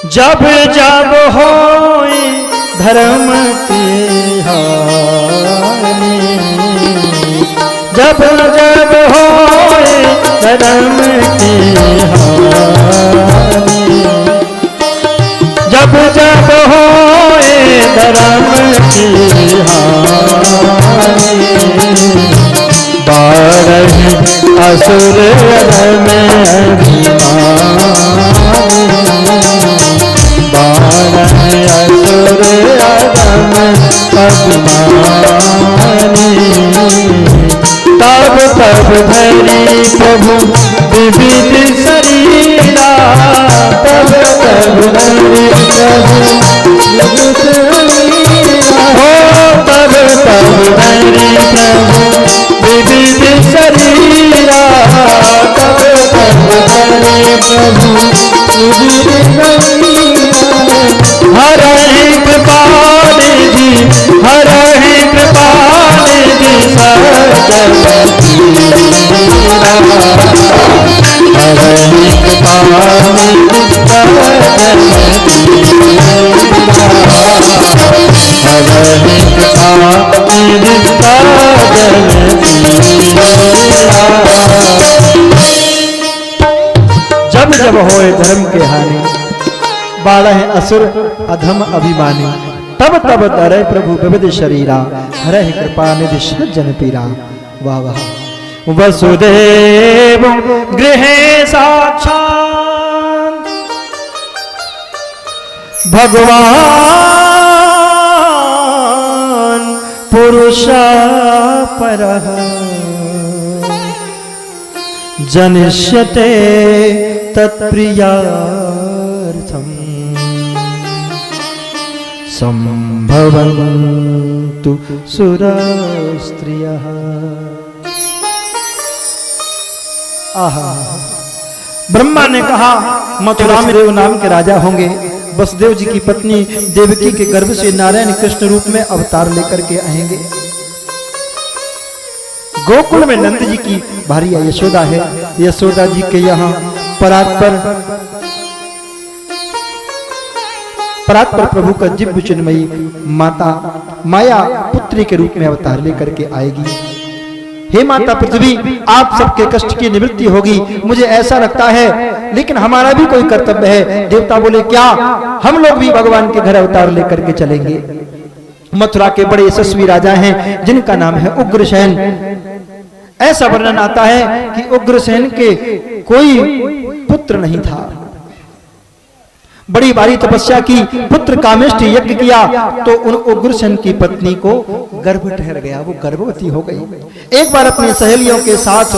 जब जब होए धर्म की हानि, जब जब होए धर्म की हानि, जब जब होए धर्म की हानि, बारह असुर अधम अभिमानी, बारह असुर अधम अभिमानी, तब तब धरी प्रभु विविध शरीरा, तब तब धरी प्रभु हो, तब तब धरी प्रभु विविध शरीरा, तब तब धरी प्रभु विविध शरीरा। हर कृपाल जी, हर कृपाल जी सजन पीरा, हर कृपाल सजन पीरा, हर कृपाल जब जब होए धर्म के हानि, बारह असुर अधम अभिमानी, तब तब धरे प्रभु विविध शरीरा, हरे कृपा निधि सज्जन पीरा। वाह वाह। वसुदेव गृहे साक्षात् भगवान पुरुष परः, जनिष्यते तत्प्रियार्थम संभवन्तु सुरस्त्रियः। आहा, ब्रह्मा ने कहा मथुरा में देव नाम के राजा होंगे। वसुदेव जी की पत्नी देवकी के गर्भ से नारायण कृष्ण रूप में अवतार लेकर के आएंगे। गोकुल में नंद जी की भार्या यशोदा है। यशोदा जी के यहाँ परात्पर प्रभु का दिव्य चिन्मयी माता माया पुत्री के रूप में अवतार लेकर के आएगी। हे माता पृथ्वी, आप सबके कष्ट की निवृत्ति होगी, मुझे ऐसा लगता है, लेकिन हमारा भी कोई कर्तव्य है। देवता बोले क्या? हम लोग भी भगवान के घर अवतार लेकर के चलेंगे। मथुरा के बड़े यशस्वी राजा हैं जिनका नाम है उग्रसेन। ऐसा वर्णन आता है कि उग्रसेन के कोई पुत्र नहीं था। बड़ी भारी तपस्या की, पुत्र कामेष्टि यज्ञ किया तो उन उग्रसेन की पत्नी को गर्भ ठहर गया, वो गर्भवती हो गई। एक बार अपनी सहेलियों के साथ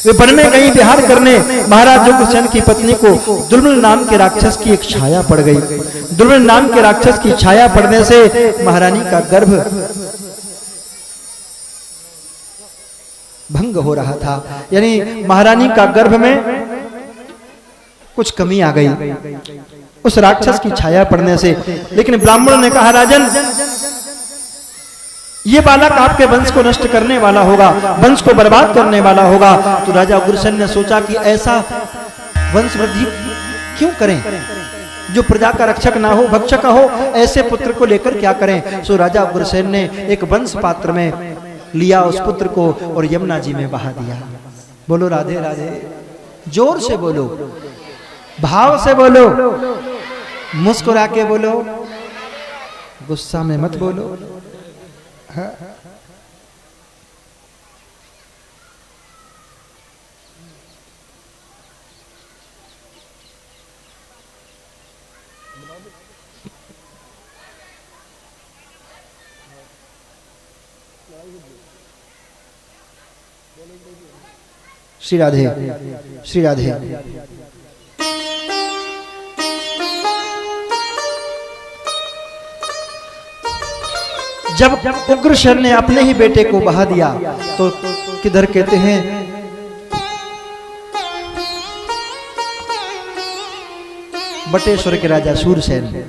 वे वन में गई विहार करने। महाराज उग्रसेन की पत्नी को दुर्मल नाम के राक्षस की एक छाया पड़ गई। दुर्मल नाम के राक्षस की छाया पड़ने से महारानी का गर्भ भंग हो रहा था, यानी महारानी का गर्भ में कुछ कमी आ गई उस राक्षस की छाया पड़ने से। लेकिन ब्राह्मण ने कहा राजन, ये बालक आपके वंश को नष्ट करने वाला होगा, वंश को बर्बाद करने वाला होगा। तो राजा उग्रसेन ने सोचा कि ऐसा वंश वृद्धि क्यों करें, जो प्रजा का रक्षक ना हो, भक्षक हो, ऐसे पुत्र को लेकर क्या करें। सो राजा उग्रसेन ने एक वंश पात्र में लिया उस पुत्र को और यमुना जी में बहा दिया। बोलो राधे राधे, जोर से बोलो, भाव से बोलो, मुस्कुरा के बोलो, गुस्सा में मत बोलो। हाँ? श्री राधे, श्री राधे। जब उग्रसेन ने अपने ही बेटे को बहा दिया तो किधर कहते हैं बटेश्वर के राजा सूरसेन,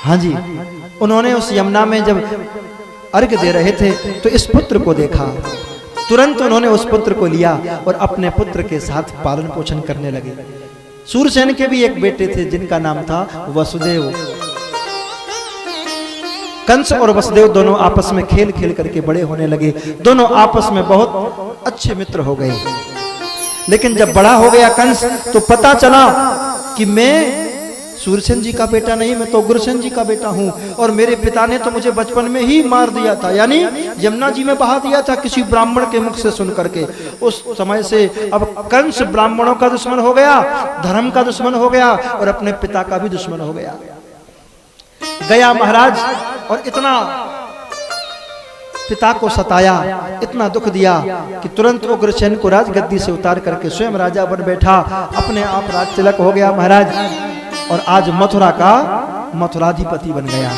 हाँ जी, उन्होंने उस यमुना में जब अर्घ दे रहे थे तो इस पुत्र को देखा। तुरंत उन्होंने उस पुत्र को लिया और अपने पुत्र के साथ पालन पोषण करने लगे। सूरसेन के भी एक बेटे थे जिनका नाम था वसुदेव। कंस और वसुदेव दोनों आपस में खेल खेल करके बड़े होने लगे, दोनों आपस में बहुत अच्छे मित्र हो गए। लेकिन जब बड़ा हो गया कंस तो पता चला कि मैं सूरसेन जी का बेटा नहीं, मैं तो उग्रसेन जी का बेटा हूं, और मेरे पिता ने तो मुझे बचपन में ही मार दिया था, यानी यमुना जी में बहा दिया था किसी ब्राह्मण के मुख से सुन करके। उस समय से अब कंस ब्राह्मणों का दुश्मन हो गया, धर्म का दुश्मन हो गया और अपने पिता का भी दुश्मन हो गया। गया महाराज और इतना पिता को सताया, इतना दुख दिया कि तुरंत उग्रसेन को राजगद्दी से उतार करके स्वयं राजा बन बैठा, अपने आप राज तिलक हो गया महाराज, और आज मथुरा का मथुराधिपति बन गया।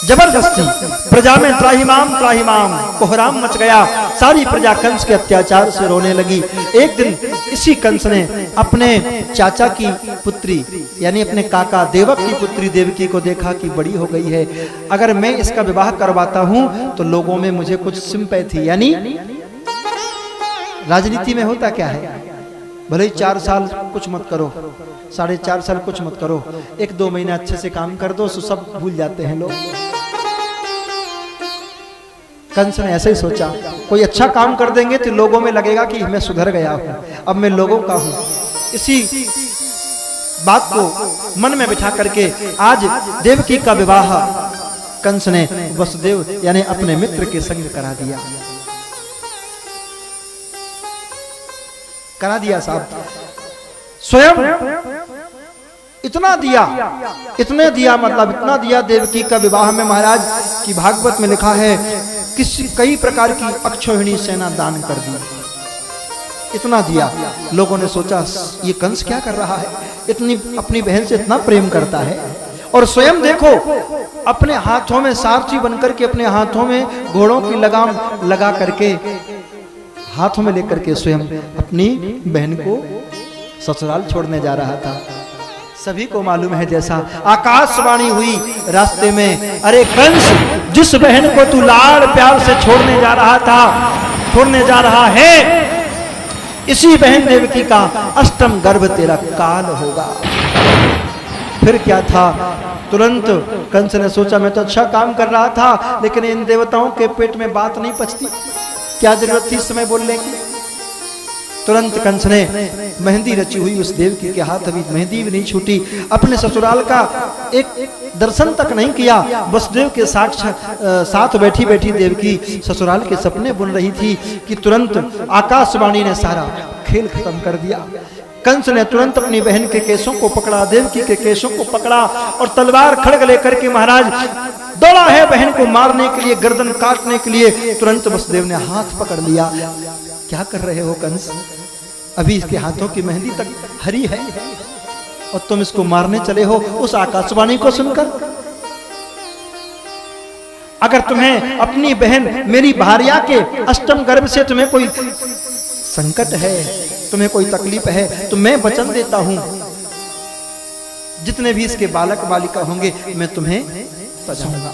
जबरदस्ती प्रजा में त्राहिमाम त्राहिमाम कोहराम मच गया, सारी प्रजा कंस के अत्याचार से रोने लगी। एक दिन इसी कंस ने अपने चाचा की पुत्री यानी अपने काका देवक की पुत्री देवकी को देखा कि बड़ी हो गई है, अगर मैं इसका विवाह करवाता हूं तो लोगों में मुझे कुछ सिंपैथी, यानी राजनीति में होता क्या है, भले ही 4 साल कुछ मत करो, 4.5 साल कुछ मत करो, 1-2 महीना अच्छे से काम कर दो तो सब भूल जाते हैं लोग। कंस ने ऐसे ही सोचा, कोई अच्छा काम कर देंगे तो लोगों में लगेगा कि मैं सुधर गया हूं, अब मैं लोगों का हूं। इसी बात को मन में बिठा करके आज देवकी का विवाह कंस ने वसुदेव यानी अपने मित्र के संग करा दिया साहब। स्वयं इतना दिया, इतने दिया, मतलब इतना दिया देवकी का विवाह में महाराज की भागवत में लिखा है कई प्रकार की अक्षौहिणी सेना दान कर दी, इतना दिया। लोगों ने सोचा ये कंस क्या कर रहा है, इतनी अपनी बहन से इतना प्रेम करता है, और स्वयं देखो अपने हाथों में सारथी बनकर के अपने हाथों में घोड़ों की लगाम लगा करके हाथों में लेकर के स्वयं अपनी बहन को ससुराल छोड़ने जा रहा था। सभी को मालूम है जैसा आकाशवाणी हुई रास्ते में, अरे कंस, जिस बहन को तू लाड़ प्यार से छोड़ने जा रहा था, छोड़ने जा रहा है, इसी बहन देवकी का अष्टम गर्भ तेरा काल होगा। फिर क्या था, तुरंत कंस ने सोचा मैं तो अच्छा काम कर रहा था, लेकिन इन देवताओं के पेट में बात नहीं पचती, क्या जरूरत थी इस समय बोलने की। तुरंत कंस ने मेहंदी रची हुई उस देवकी के हाथ, अभी मेहंदी भी नहीं छूटी, अपने ससुराल का एक दर्शन तक नहीं किया। वसुदेव के साथ बैठी बैठी देवकी ससुराल के सपने बुन रही थी कि तुरंत आकाशवाणी ने सारा खेल खत्म कर दिया। कंस ने तुरंत अपनी बहन के केसों को पकड़ा, देवकी के केसों को पकड़ा और तलवार खड़ग लेकर के महाराज दौड़ा है बहन को मारने के लिए, गर्दन काटने के लिए। तुरंत वसुदेव ने हाथ पकड़ लिया। क्या कर रहे हो कंस, अभी इसके हाथों की मेहंदी तक हरी है और तुम इसको मारने चले हो उस आकाशवाणी को सुनकर। अगर तुम्हें अपनी बहन मेरी भार्या के अष्टम गर्भ से तुम्हें कोई संकट है, तुम्हें कोई तकलीफ है, तो मैं वचन देता हूं जितने भी इसके बालक बालिका होंगे मैं तुम्हें बचाऊंगा।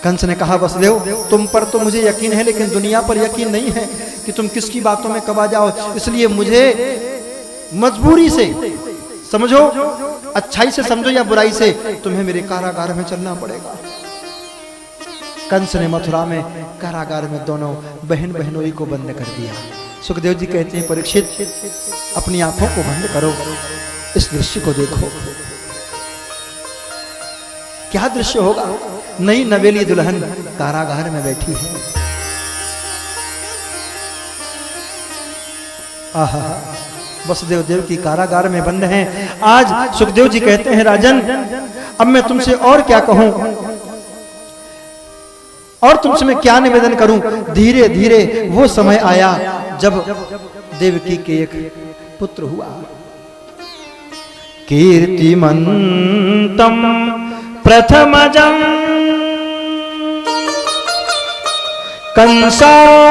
कंस ने कहा वसुदेव, तुम पर तो मुझे यकीन है, लेकिन दुनिया पर यकीन नहीं है कि तुम किसकी बातों में कब आ जाओ, इसलिए मुझे मजबूरी से समझो, अच्छाई से समझो या बुराई से, तुम्हें मेरे कारागार में चलना पड़ेगा। कंस ने मथुरा में कारागार में दोनों बहन बहनोई को बंद कर दिया। सुखदेव जी कहते हैं परीक्षित, अपनी आंखों को बंद करो, इस दृश्य को देखो, क्या दृश्य होगा। नई नवेली दुल्हन कारागार में बैठी है। आहा, वसुदेव देव की कारागार में बंद हैं। आज सुखदेव जी कहते हैं राजन, अब मैं तुमसे और क्या कहूं और तुमसे मैं क्या निवेदन करूं। धीरे धीरे वो समय आया जब देवकी के एक पुत्र हुआ। कीर्तिमंतम प्रथमजं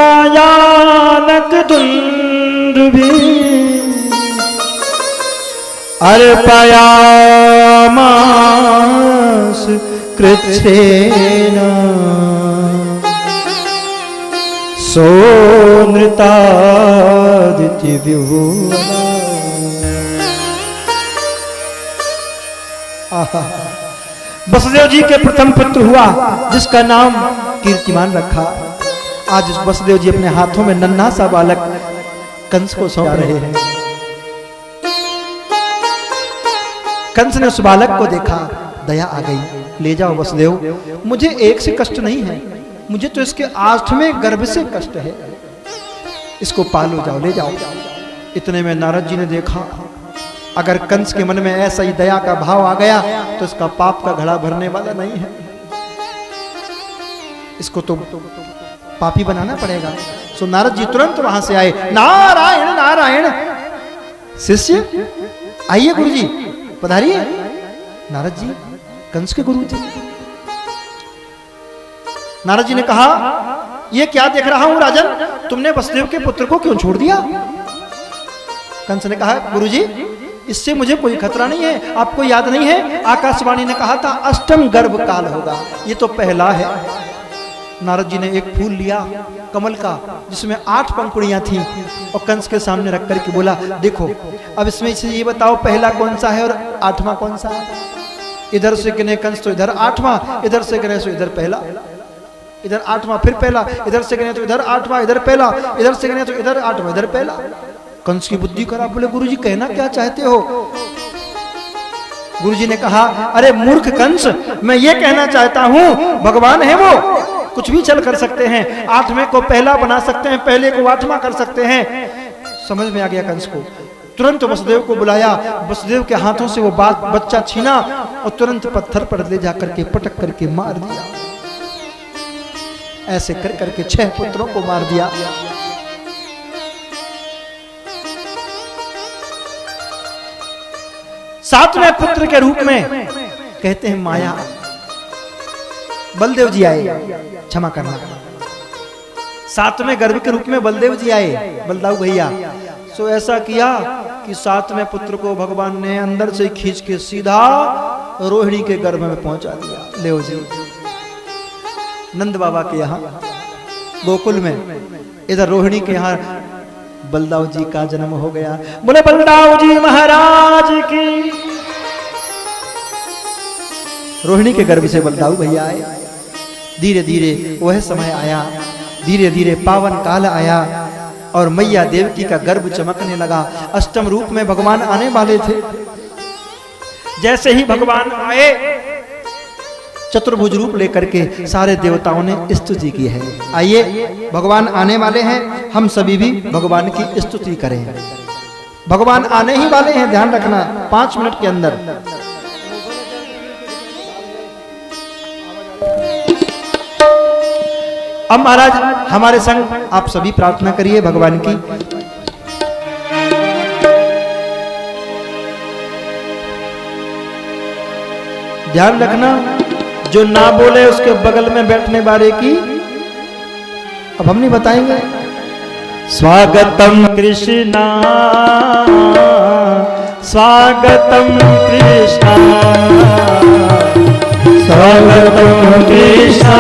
कंसायानक दुंदुभिः अर्पयामास कृच्छ्रेण सो नृतादित्य विभुवना। वसुदेव जी के प्रथम पुत्र हुआ जिसका नाम कीर्तिमान रखा। आज वसुदेव जी अपने हाथों में नन्हा सा बालक कंस को सौंप रहे हैं। कंस ने उस बालक को देखा, दया आ गई, ले जाओ वसुदेव, मुझे एक से कष्ट नहीं है, मुझे तो इसके 8वें गर्भ से कष्ट है, इसको पालो, जाओ ले जाओ। इतने में नारद जी ने देखा, अगर कंस के मन में ऐसा ही दया का भाव आ गया तो इसका पाप का घड़ा भरने वाला नहीं है, इसको तो पापी बनाना पड़ेगा। सो नारद जी तुरंत वहां से आए, नारायण नारायण, शिष्य आइए गुरुजी पधारिए। नारद जी कंस के गुरु थे। नारद जी ने कहा, ये क्या देख रहा हूं राजन, तुमने वसुदेव के पुत्र को क्यों छोड़ दिया? कंस ने कहा, गुरुजी इससे मुझे कोई खतरा नहीं है, आपको याद नहीं है आकाशवाणी ने कहा था 8म गर्भ काल होगा, ये तो पहला है। नारद जी ने एक फूल लिया कमल का जिसमें 8 पंखुड़ियां थी और कंस के सामने रख करके बोला, देखो अब इसमें से ये बताओ पहला कौन सा है और 8वां कौन सा है। इधर से गिने कंस तो इधर 8वां, इधर से गिने तो इधर पहला, इधर 8वां फिर पहला, इधर से गिने तो इधर 8वां, इधर पहला, इधर से गिने तो इधर 8वां, इधर पहला। कंस की बुद्धि खराब, बोले गुरुजी कहना क्या चाहते हो? गुरुजी ने कहा, अरे मूर्ख कंस, मैं ये कहना चाहता हूं भगवान है वो, कुछ भी चल कर सकते हैं, 8वें को पहला बना सकते हैं, पहले को 8वां कर सकते हैं। समझ में आ गया कंस को। तुरंत वसुदेव को बुलाया, वसुदेव के हाथों से वो बच्चा छीना और तुरंत पत्थर पर ले जाकर के पटक करके मार दिया। ऐसे कर करके 6 पुत्रों को मार दिया। सातवें पुत्र के रूप में कहते हैं माया, बलदेव जी आए, क्षमा करना, 7वें गर्भ के रूप में बलदेव जी आए, बलदाऊ भैया। सो ऐसा किया कि 7वें पुत्र को भगवान ने अंदर से खींच के सीधा रोहिणी के गर्भ में पहुंचा दिया। ले जी नंद बाबा के यहाँ गोकुल में, इधर रोहिणी के यहाँ बलदाऊ जी का जन्म हो गया। बोले बलदाऊ जी महाराज की। रोहिणी के गर्भ से बलदाऊ भैया आए। धीरे धीरे वह समय आया, धीरे धीरे पावन काल आया और मैया देवकी का गर्भ चमकने लगा। 8म रूप में भगवान आने वाले थे। जैसे ही भगवान आए, चतुर्भुज रूप लेकर के सारे देवताओं ने स्तुति की है। आइए भगवान आने वाले हैं, हम सभी भी भगवान की स्तुति करें। भगवान आने ही वाले हैं, ध्यान रखना 5 मिनट के अंदर। अब महाराज हमारे संग आप सभी प्रार्थना करिए भगवान की। ध्यान रखना, जो ना बोले उसके बगल में बैठने वाले की अब हम नहीं बताएंगे। स्वागतम कृष्णा, स्वागतम कृष्णा, स्वागतम कृष्णा,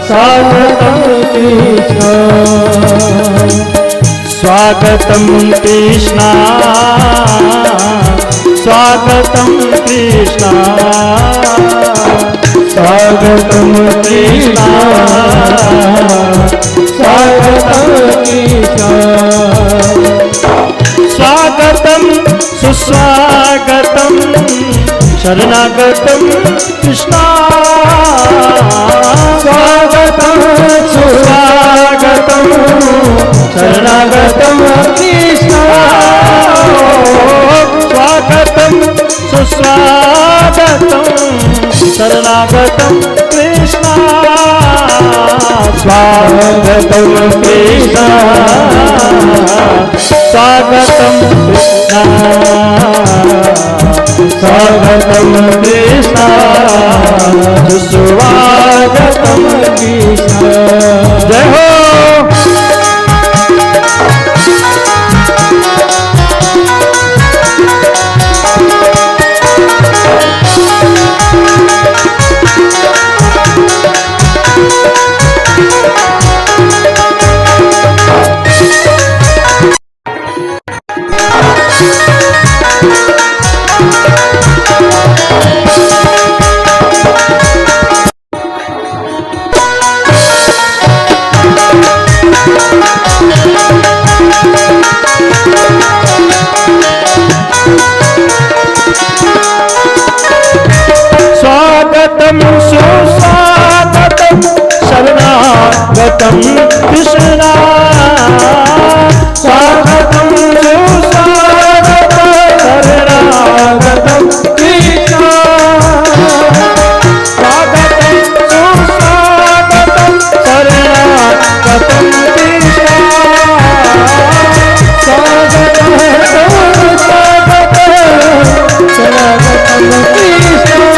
स्वागतम कृष्णा, स्वागतम कृष्णा, स्वागतम कृष्णा, स्वागतम कृष्णा, स्वागतम कृष्णा, स्वागतम सुस्वागतम शरणागतम कृष्णा, स्वागतम सुस्वागतम शरणागतम कृष्णा, स्वागतम सुस्वागतम शरणागतम कृष्णा, स्वागतम कृष्णा, स्वागतम कृष्णा, स्वागतम कृष्णा, सुस्वागतम कृष्णा। जय हो। स्वागतम कृष्णा स्वागतम सुस्वागतम शरणागतम कृष्णा स्वागतम सुस्वागतम शरणागतम कृष्णा स्वागतम सुस्वागतम शरणागतम कृष्णा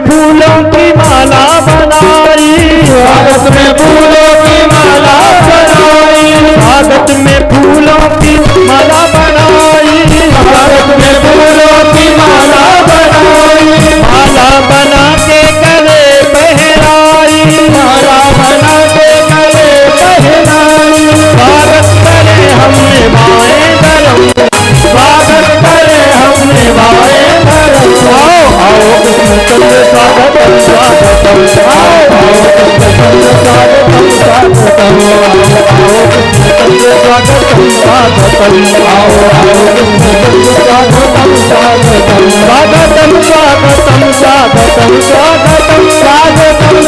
फूलों की माला बनाई, स्वागत में फूलों की माला बनाई, स्वागत में फूलों की माला बनाई, स्वागत में फूलों की माला बनाई, माला बना के गले पहनाई, माला बना के गले पहनाई, स्वागत करे हमने भाए धर्म, स्वागत करे हमने भाए धर्म, आओ आओ कृष्ण स्वागतम स्वागतम आओ आओ कृष्ण स्वागतम स्वागतम आओ कृष्ण स्वागतम स्वागतम आओ आओ कृष्ण स्वागतम स्वागतम स्वागतम स्वागतम स्वागतम स्वागतम स्वागतम स्वागतम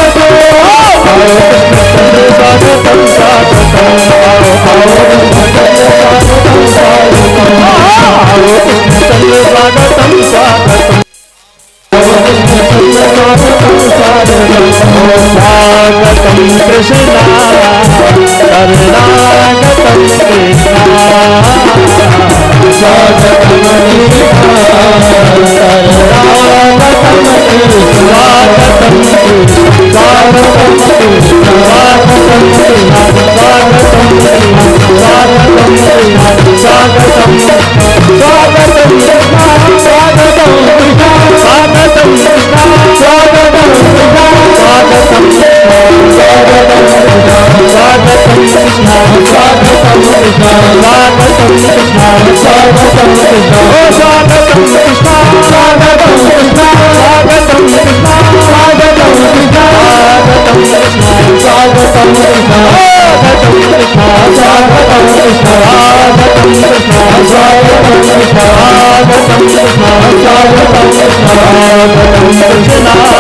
स्वागतम स्वागतम स्वागतम स्वागतम स्वागतम स्वागतम स्वागतम स्वागतम स्वागतम स्वागतम आओ आओ स्वागतम स्वागतम स्वागतम कृष्णा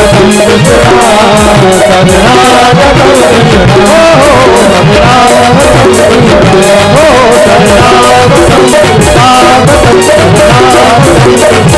शरणागतम कृष्णा स्वागतम स्वागतम